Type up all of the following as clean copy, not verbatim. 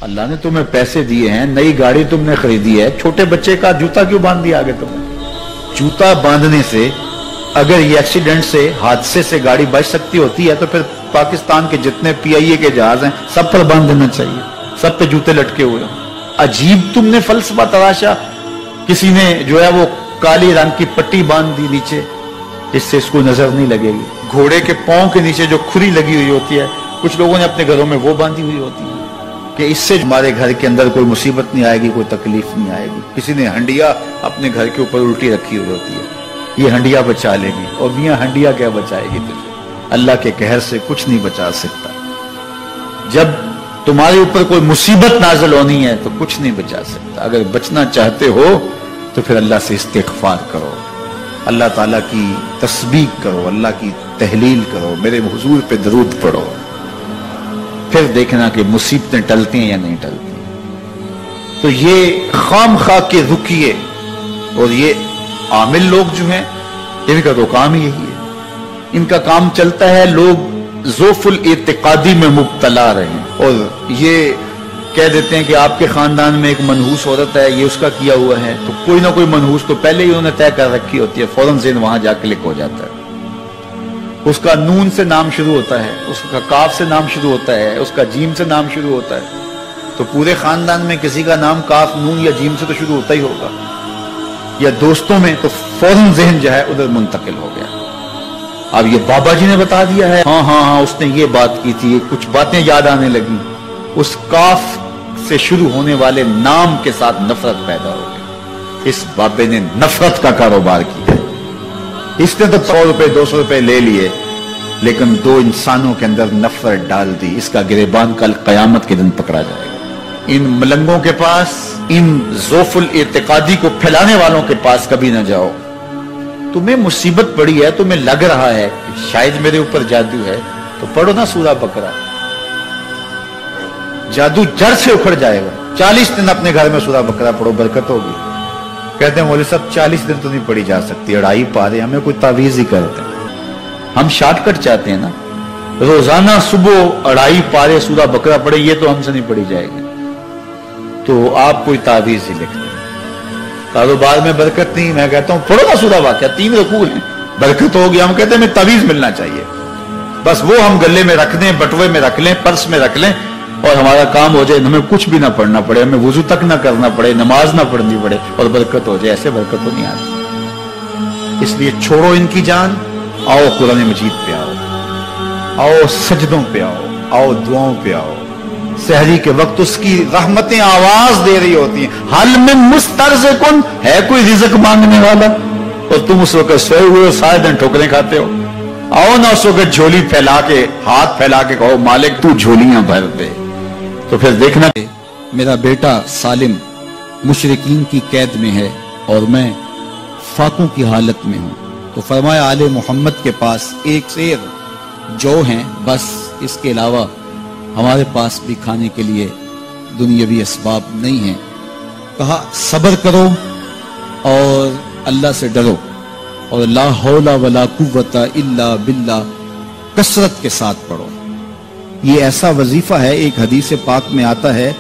اللہ نے تمہیں پیسے دیے ہیں, نئی گاڑی تم نے خریدی ہے, چھوٹے بچے کا جوتا کیوں باندھ دیا آگے تمہیں؟ جوتا باندھنے سے اگر یہ ایکسیڈنٹ سے, حادثے سے گاڑی بچ سکتی ہوتی ہے تو پھر پاکستان کے جتنے PIA کے جہاز ہیں سب پر باندھ دینا چاہیے, سب پہ جوتے لٹکے ہوئے. عجیب تم نے فلسفہ تراشا. کسی نے جو ہے وہ کالی رنگ کی پٹی باندھ دی نیچے, جس سے اس کو نظر نہیں لگے گی. گھوڑے کے پاؤں کے نیچے جو کھری لگی ہوئی ہوتی ہے, کچھ لوگوں نے اپنے گھروں میں وہ باندھی ہوئی ہوتی ہے کہ اس سے ہمارے گھر کے اندر کوئی مصیبت نہیں آئے گی, کوئی تکلیف نہیں آئے گی. کسی نے ہنڈیا اپنے گھر کے اوپر الٹی رکھی ہوئی ہوتی ہے, یہ ہنڈیا بچا لے گی. اور میاں ہنڈیا کیا بچائے گی تجھے؟ اللہ کے قہر سے کچھ نہیں بچا سکتا. جب تمہارے اوپر کوئی مصیبت نازل ہونی ہے تو کچھ نہیں بچا سکتا. اگر بچنا چاہتے ہو تو پھر اللہ سے استغفار کرو, اللہ تعالیٰ کی تسبیح کرو, اللہ کی تحلیل کرو, میرے حضور پہ درود پڑھو, پھر دیکھنا کہ مصیبتیں ٹلتی ہیں یا نہیں ٹلتی. تو یہ خام خواہ کے رکیے, اور یہ عامل لوگ جو ہیں ان کا تو کام ہی یہی ہے. ان کا کام چلتا ہے لوگ ذوف الاعتقادی میں مبتلا رہے, اور یہ کہہ دیتے ہیں کہ آپ کے خاندان میں ایک منحوس عورت ہے, یہ اس کا کیا ہوا ہے, تو کوئی نہ کوئی منحوس تو پہلے ہی انہوں نے طے کر رکھی ہوتی ہے, فوراً ذہن وہاں جا کلک ہو جاتا ہے. اس کا نون سے نام شروع ہوتا ہے, اس کا کاف سے نام شروع ہوتا ہے, اس کا جیم سے نام شروع ہوتا ہے, تو پورے خاندان میں کسی کا نام کاف, نون یا جیم سے تو شروع ہوتا ہی ہوگا, یا دوستوں میں, تو فوراً ذہن جو ہے ادھر منتقل ہو گیا. اب یہ بابا جی نے بتا دیا ہے, ہاں ہاں ہاں اس نے یہ بات کی تھی, کچھ باتیں یاد آنے لگی, اس کاف سے شروع ہونے والے نام کے ساتھ نفرت پیدا ہو گئی. اس بابے نے نفرت کا کاروبار کیا. اس نے تو 100 روپے 200 روپے لے لیے, لیکن 2 انسانوں کے اندر نفرت ڈال دی. اس کا گریبان کل قیامت کے دن پکڑا جائے گا. ان ملنگوں کے پاس, ان ذوف الاعتقادی کو پھیلانے والوں کے پاس کبھی نہ جاؤ. تمہیں مصیبت پڑی ہے, تمہیں لگ رہا ہے کہ شاید میرے اوپر جادو ہے, تو پڑھو نا سورہ بقرہ, جادو جڑ سے اکھڑ جائے گا. 40 دن اپنے گھر میں سورہ بقرہ پڑھو, برکت ہوگی. کہتے ہیں مولوی صاحب 40 دن تو نہیں پڑھی جا سکتی, 2.5 پارے, ہمیں کوئی تعویذ ہی کرتے ہیں. ہم شارٹ کٹ چاہتے ہیں نا, روزانہ صبح 2.5 پارے سورہ بقرہ پڑھے, یہ تو ہم سے نہیں پڑھی جائے گی, تو آپ کوئی تعویذ ہی لکھتے ہیں. کاروبار میں برکت نہیں, میں کہتا ہوں پڑھو نا سورہ واقعہ, 3 رکوع ہیں, برکت ہوگی. ہم کہتے ہیں ہمیں تعویذ ملنا چاہیے, بس وہ ہم گلے میں رکھ دیں, بٹوے میں رکھ لیں, پرس میں رکھ لیں, اور ہمارا کام ہو جائے, ہمیں کچھ بھی نہ پڑھنا پڑے, ہمیں وضو تک نہ کرنا پڑے, نماز نہ پڑھنی پڑے, اور برکت ہو جائے. ایسے برکت تو نہیں آتی. اس لیے چھوڑو ان کی جان, آؤ قرآن مجید پہ آؤ, آؤ سجدوں پہ آؤ, آؤ دعاؤں پہ آؤ. سحری کے وقت اس کی رحمتیں آواز دے رہی ہوتی ہیں, حل میں مسترزقن, ہے کوئی رزق مانگنے والا, اور تم اس وقت سوئے ہوئے ہو, سارے دن ٹھوکریں کھاتے ہو. آؤ نہ اس وقت جھولی پھیلا کے, ہاتھ پھیلا کے کہو مالک تو جھولیاں بھر دے. تو پھر دیکھنا میرا بیٹا سالم مشرکین کی قید میں ہے اور میں فاقوں کی حالت میں ہوں. تو فرمایا آل محمد کے پاس 1 سیر جو ہیں, بس اس کے علاوہ ہمارے پاس بھی کھانے کے لیے دنیاوی اسباب نہیں ہیں. کہا صبر کرو اور اللہ سے ڈرو, اور لا حول ولا قوت الا باللہ کثرت کے ساتھ پڑھو. یہ ایسا وظیفہ ہے, ایک حدیث پاک میں آتا ہے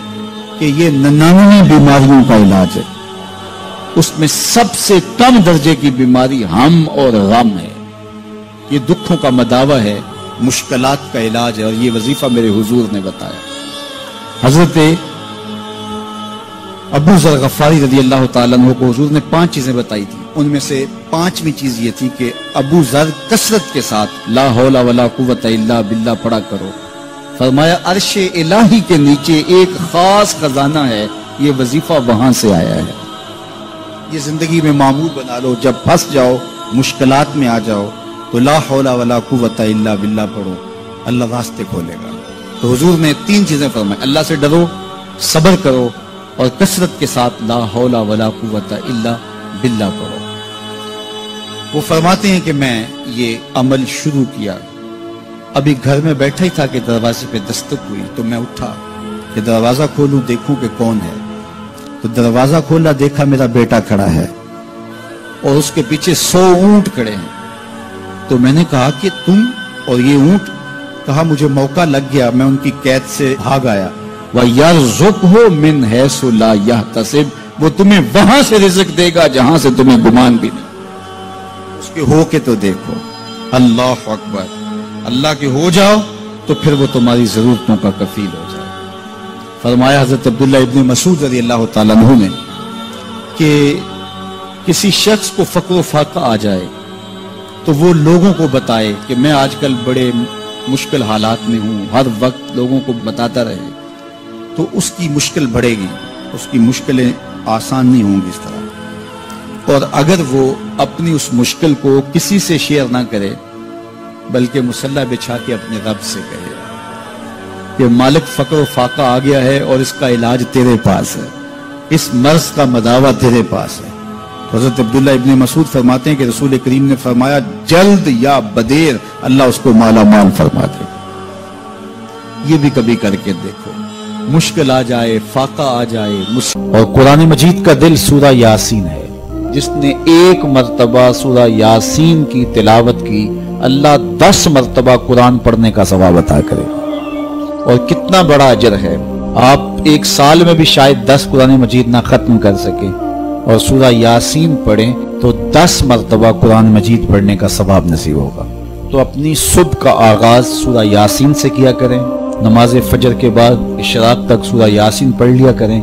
کہ یہ 99 بیماریوں کا علاج ہے. اس میں سب سے کم درجے کی بیماری ہم اور غم ہے. یہ دکھوں کا مداوع ہے, مشکلات کا علاج ہے, اور یہ وظیفہ میرے حضور نے بتایا. حضرت ابو ذر غفاری رضی اللہ تعالیٰ عنہ کو حضور نے 5 چیزیں بتائی تھی. ان میں سے 5ویں چیز یہ تھی کہ ابو ذر کثرت کے ساتھ لا حول ولا قوت الا باللہ پڑھا کرو. فرمایا عرش الہی کے نیچے ایک خاص خزانہ ہے, یہ وظیفہ وہاں سے آیا ہے. یہ زندگی میں معمول بنا لو, جب پھنس جاؤ, مشکلات میں آ جاؤ, تو لا حول ولا قوت الا باللہ پڑھو, اللہ راستے کھولے گا. تو حضور نے 3 چیزیں فرمائی, اللہ سے ڈرو, صبر کرو, اور کثرت کے ساتھ لا حول ولا قوت الا باللہ پڑھو. وہ فرماتے ہیں کہ میں یہ عمل شروع کیا, ابھی گھر میں بیٹھا ہی تھا کہ دروازے پہ دستک ہوئی, تو میں اٹھا کہ دروازہ کھولوں دیکھوں کہ کون ہے. تو دروازہ کھولا, دیکھا میرا بیٹا کھڑا ہے اور اس کے پیچھے 100 اونٹ کھڑے ہیں. تو میں نے کہا کہ تم اور یہ اونٹ؟ کہا مجھے موقع لگ گیا, میں ان کی قید سے بھاگ آیا. وَيَرْزُقْهُ مِنْ حَيْثُ لَا يَحْتَسِبُ، وہ تمہیں وہاں سے رزق دے گا جہاں سے تمہیں گمان بھی نہیں۔ اس کے ہو کے تو دیکھو، اللہ اکبر، اللہ کے ہو جاؤ تو پھر وہ تمہاری ضرورتوں کا کفیل ہو جائے۔ فرمایا حضرت عبداللہ ابن مسعود رضی اللہ تعالیٰ عنہ نے کہ کسی شخص کو فقر و فاقہ آ جائے تو وہ لوگوں کو بتائے کہ میں آج کل بڑے مشکل حالات میں ہوں، ہر وقت لوگوں کو بتاتا رہے تو اس کی مشکل بڑھے گی، اس کی مشکلیں آسان نہیں ہوں گی اس طرح۔ اور اگر وہ اپنی اس مشکل کو کسی سے شیئر نہ کرے بلکہ مصلی بچھا کے اپنے رب سے کہے کہ مالک فقر و فاقہ آ گیا ہے اور اس کا علاج تیرے پاس ہے، اس مرض کا مداوع تیرے پاس ہے۔ حضرت عبداللہ ابن مسعود فرماتے ہیں کہ رسول کریم نے فرمایا جلد یا بدیر اللہ اس کو مالا مال فرما دے۔ یہ بھی کبھی کر کے دیکھو، مشکل آ جائے، فاقہ آ جائے۔ اور قرآن مجید کا دل سورہ یاسین ہے، جس نے ایک مرتبہ سورہ یاسین کی تلاوت کی اللہ 10 مرتبہ قرآن پڑھنے کا ثواب عطا کرے۔ اور کتنا بڑا اجر ہے، آپ ایک سال میں بھی شاید 10 قرآن مجید نہ ختم کر سکیں اور سورہ یاسین پڑھیں تو 10 مرتبہ قرآن مجید پڑھنے کا ثواب نصیب ہوگا۔ تو اپنی صبح کا آغاز سورہ یاسین سے کیا کریں، نماز فجر کے بعد اشراق تک سورہ یاسین پڑھ لیا کریں۔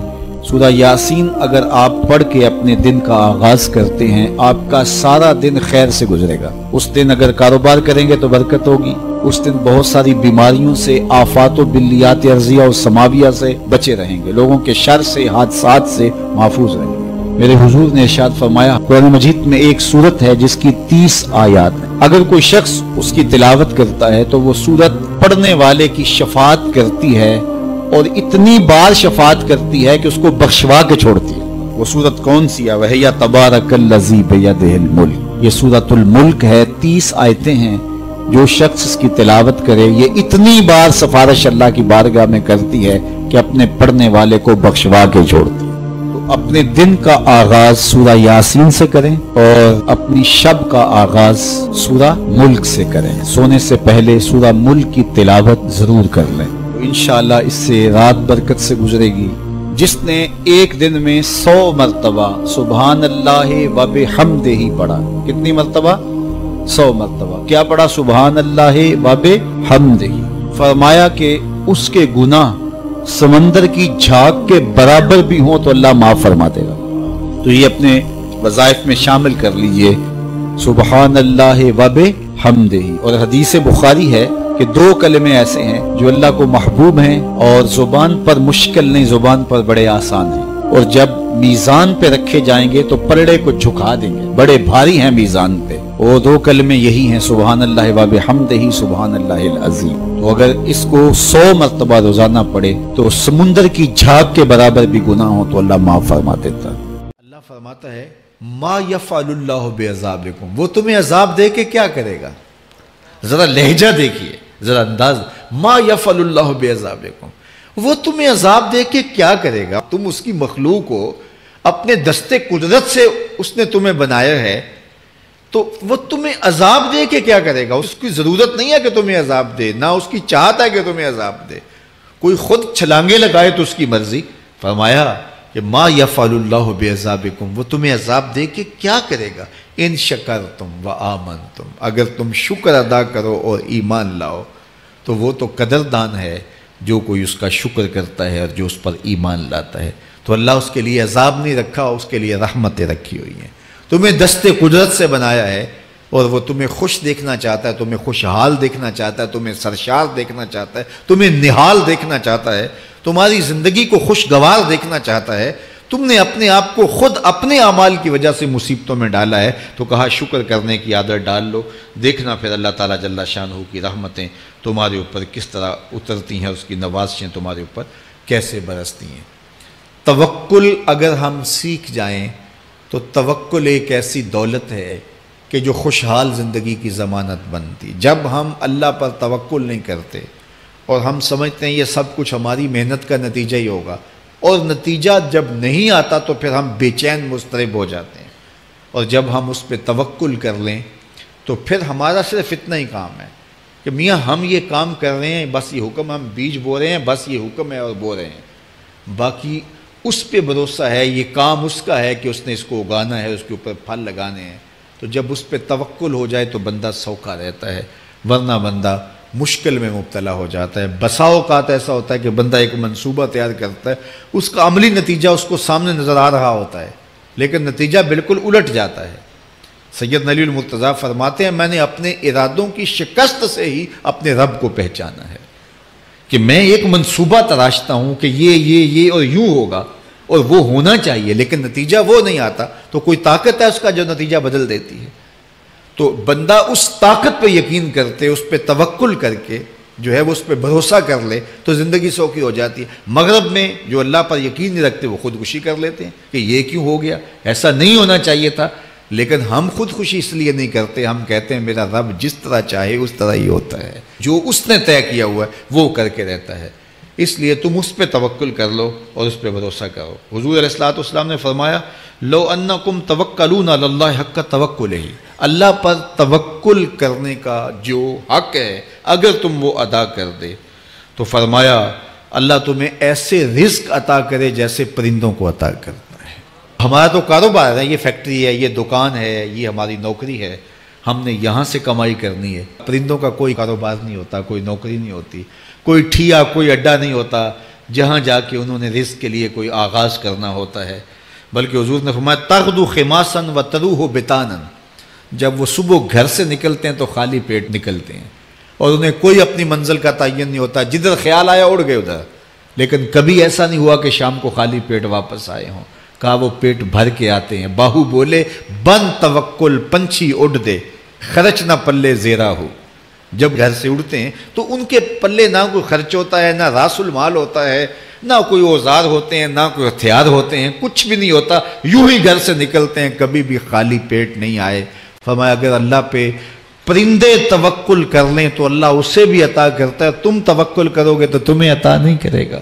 سورہ یاسین اگر آپ پڑھ کے اپنے دن کا آغاز کرتے ہیں آپ کا سارا دن خیر سے گزرے گا۔ اس دن اگر کاروبار کریں گے تو برکت ہوگی، اس دن بہت ساری بیماریوں سے، آفات و بلیات ارضیہ و سماویہ سے بچے رہیں گے، لوگوں کے شر سے، حادثات سے محفوظ رہیں گے۔ میرے حضور نے ارشاد فرمایا قرآن مجید میں ایک سورت ہے جس کی 30 آیات ہیں، اگر کوئی شخص اس کی تلاوت کرتا ہے تو وہ سورت پڑھنے والے کی شفاعت کرتی ہے اور اتنی بار شفاعت کرتی ہے کہ اس کو بخشوا کے چھوڑتی ہے۔ وہ سورت کون سی ہے؟ وَهِيَ تَبَارَكَ الَّذِي بِيَدِهِ الْمُلْكُ، یہ سورۃ الملک ہے، 30 آیتیں ہیں۔ جو شخص اس کی تلاوت کرے یہ اتنی بار سفارش اللہ کی بارگاہ میں کرتی ہے کہ اپنے پڑھنے والے کو بخشوا کے چھوڑتی ہے۔ تو اپنے دن کا آغاز سورہ یاسین سے کریں اور اپنی شب کا آغاز سورہ ملک سے کریں۔ سونے سے پہلے سورہ ملک کی تلاوت ضرور کر لیں، تو انشاءاللہ اس سے رات برکت سے گزرے گی۔ جس نے ایک دن میں 100 مرتبہ سبحان اللہ و بحمدہ پڑھا، کتنی مرتبہ؟ 100 مرتبہ کیا پڑھا؟ سبحان اللہ و بحمدہ، فرمایا کہ اس کے گناہ سمندر کی جھاگ کے برابر بھی ہوں تو اللہ معاف فرما دے گا۔ تو یہ اپنے وظائف میں شامل کر لیجئے سبحان اللہ و بحمدہ۔ اور حدیث بخاری ہے کہ 2 کلمے ایسے ہیں جو اللہ کو محبوب ہیں اور زبان پر مشکل نہیں، زبان پر بڑے آسان ہیں، اور جب میزان پہ رکھے جائیں گے تو پلڑے کو جھکا دیں گے، بڑے بھاری ہیں میزان پہ۔ وہ 2 کلمے یہی ہیں سبحان اللہ و بحمدہ سبحان اللہ العظیم۔ تو اگر اس کو 100 مرتبہ روزانہ پڑھے تو سمندر کی جھاگ کے برابر بھی گناہ ہو تو اللہ معاف فرما دیتا ہے۔ اللہ فرماتا ہے ما یفعل اللہ بعذابکم، وہ تمہیں عذاب دے کے کیا کرے گا؟ ذرا لہجہ دیکھیے، ذرا انداز، ما یفعل اللہ بعذابکم، وہ تمہیں عذاب دے کے کیا کرے گا؟ تم اس کی مخلوق ہو، اپنے دستے قدرت سے اس نے تمہیں بنایا ہے، تو وہ تمہیں عذاب دے کے کیا کرے گا؟ اس کی ضرورت نہیں ہے کہ تمہیں عذاب دے، نہ اس کی چاہت ہے کہ تمہیں عذاب دے، کوئی خود چھلانگے لگائے تو اس کی مرضی۔ فرمایا کہ ما یفعل اللہ بعذابکم، وہ تمہیں عذاب دے کے کیا کرے گا؟ ان شکرتم و آمنتم، اگر تم شکر ادا کرو اور ایمان لاؤ تو وہ تو قدردان ہے جو کوئی اس کا شکر کرتا ہے اور جو اس پر ایمان لاتا ہے۔ تو اللہ اس کے لیے عذاب نہیں رکھا، اس کے لیے رحمتیں رکھی ہوئی ہیں۔ تمہیں دستے قدرت سے بنایا ہے اور وہ تمہیں خوش دیکھنا چاہتا ہے، تمہیں خوشحال دیکھنا چاہتا ہے، تمہیں سرشار دیکھنا چاہتا ہے، تمہیں نہال دیکھنا چاہتا ہے، تمہاری زندگی کو خوشگوار دیکھنا چاہتا ہے۔ تم نے اپنے آپ کو خود اپنے اعمال کی وجہ سے مصیبتوں میں ڈالا ہے، تو کہا شکر کرنے کی عادت ڈال لو، دیکھنا پھر اللہ تعالیٰ جل شانہ کی رحمتیں تمہارے اوپر کس طرح اترتی ہیں، اس کی نوازشیں تمہارے اوپر کیسے برستی ہیں۔ توکل اگر ہم سیکھ جائیں تو توکل ایک ایسی دولت ہے کہ جو خوشحال زندگی کی ضمانت بنتی۔ جب ہم اللہ پر توکل نہیں کرتے اور ہم سمجھتے ہیں یہ سب کچھ ہماری محنت کا نتیجہ ہی ہوگا، اور نتیجہ جب نہیں آتا تو پھر ہم بے چین مضطرب ہو جاتے ہیں، اور جب ہم اس پہ توکل کر لیں تو پھر ہمارا صرف اتنا ہی کام ہے کہ میاں ہم یہ کام کر رہے ہیں، بس یہ حکم، ہم بیج بو رہے ہیں، بس یہ حکم ہے اور بو رہے ہیں، باقی اس پہ بھروسہ ہے، یہ کام اس کا ہے کہ اس نے اس کو اگانا ہے، اس کے اوپر پھل لگانے ہیں۔ تو جب اس پہ توکل ہو جائے تو بندہ سوکھا رہتا ہے، ورنہ بندہ مشکل میں مبتلا ہو جاتا ہے۔ بسا اوقات ایسا ہوتا ہے کہ بندہ ایک منصوبہ تیار کرتا ہے، اس کا عملی نتیجہ اس کو سامنے نظر آ رہا ہوتا ہے، لیکن نتیجہ بالکل الٹ جاتا ہے۔ سید علی المرتضیٰ فرماتے ہیں میں نے اپنے ارادوں کی شکست سے ہی اپنے رب کو پہچانا ہے، کہ میں ایک منصوبہ تراشتا ہوں کہ یہ اور یوں ہوگا اور وہ ہونا چاہیے، لیکن نتیجہ وہ نہیں آتا، تو کوئی طاقت ہے اس کا جو نتیجہ بدل دیتی ہے۔ تو بندہ اس طاقت پہ یقین کرتے، اس پہ توکل کر کے جو ہے وہ اس پہ بھروسہ کر لے تو زندگی سوکھی ہو جاتی ہے۔ مغرب میں جو اللہ پر یقین نہیں رکھتے وہ خودکشی کر لیتے ہیں کہ یہ کیوں ہو گیا، ایسا نہیں ہونا چاہیے تھا، لیکن ہم خودکشی اس لیے نہیں کرتے، ہم کہتے ہیں میرا رب جس طرح چاہے اس طرح ہی ہوتا ہے، جو اس نے طے کیا ہوا ہے وہ کر کے رہتا ہے، اس لیے تم اس پہ توکل کر لو اور اس پہ بھروسہ کرو۔ حضور علیہ الصلوۃ والسلام نے فرمایا لو انکم توکلون علی اللہ حق توکلہ، اللہ پر توکل کرنے کا جو حق ہے اگر تم وہ ادا کر دے تو فرمایا اللہ تمہیں ایسے رزق عطا کرے جیسے پرندوں کو عطا کرتا ہے۔ ہمارا تو کاروبار ہے، یہ فیکٹری ہے، یہ دکان ہے، یہ ہماری نوکری ہے، ہم نے یہاں سے کمائی کرنی ہے۔ پرندوں کا کوئی کاروبار نہیں ہوتا، کوئی نوکری نہیں ہوتی، کوئی ٹھیا، کوئی اڈا نہیں ہوتا جہاں جا کے انہوں نے رزق کے لیے کوئی آغاز کرنا ہوتا ہے، بلکہ حضور نے فرمایا تغدو خماسا وتروح بطانا، جب وہ صبح گھر سے نکلتے ہیں تو خالی پیٹ نکلتے ہیں اور انہیں کوئی اپنی منزل کا تعین نہیں ہوتا، جدھر خیال آیا اڑ گئے ادھر، لیکن کبھی ایسا نہیں ہوا کہ شام کو خالی پیٹ واپس آئے ہوں، کہا وہ پیٹ بھر کے آتے ہیں۔ باہو بولے بن توکل پنچھی اڑ دے، خرچ نہ پلے زیرا ہو، جب گھر سے اڑتے ہیں تو ان کے پلے نہ کوئی خرچ ہوتا ہے، نہ راس المال ہوتا ہے، نہ کوئی اوزار ہوتے ہیں، نہ کوئی ہتھیار ہوتے ہیں، کچھ بھی نہیں ہوتا، یوں ہی گھر سے نکلتے ہیں، کبھی بھی خالی پیٹ نہیں آئے۔ فرمایا اگر اللہ پہ پرندے توکل کر لیں تو اللہ اسے بھی عطا کرتا ہے، تم توکل کرو گے تو تمہیں عطا نہیں کرے گا۔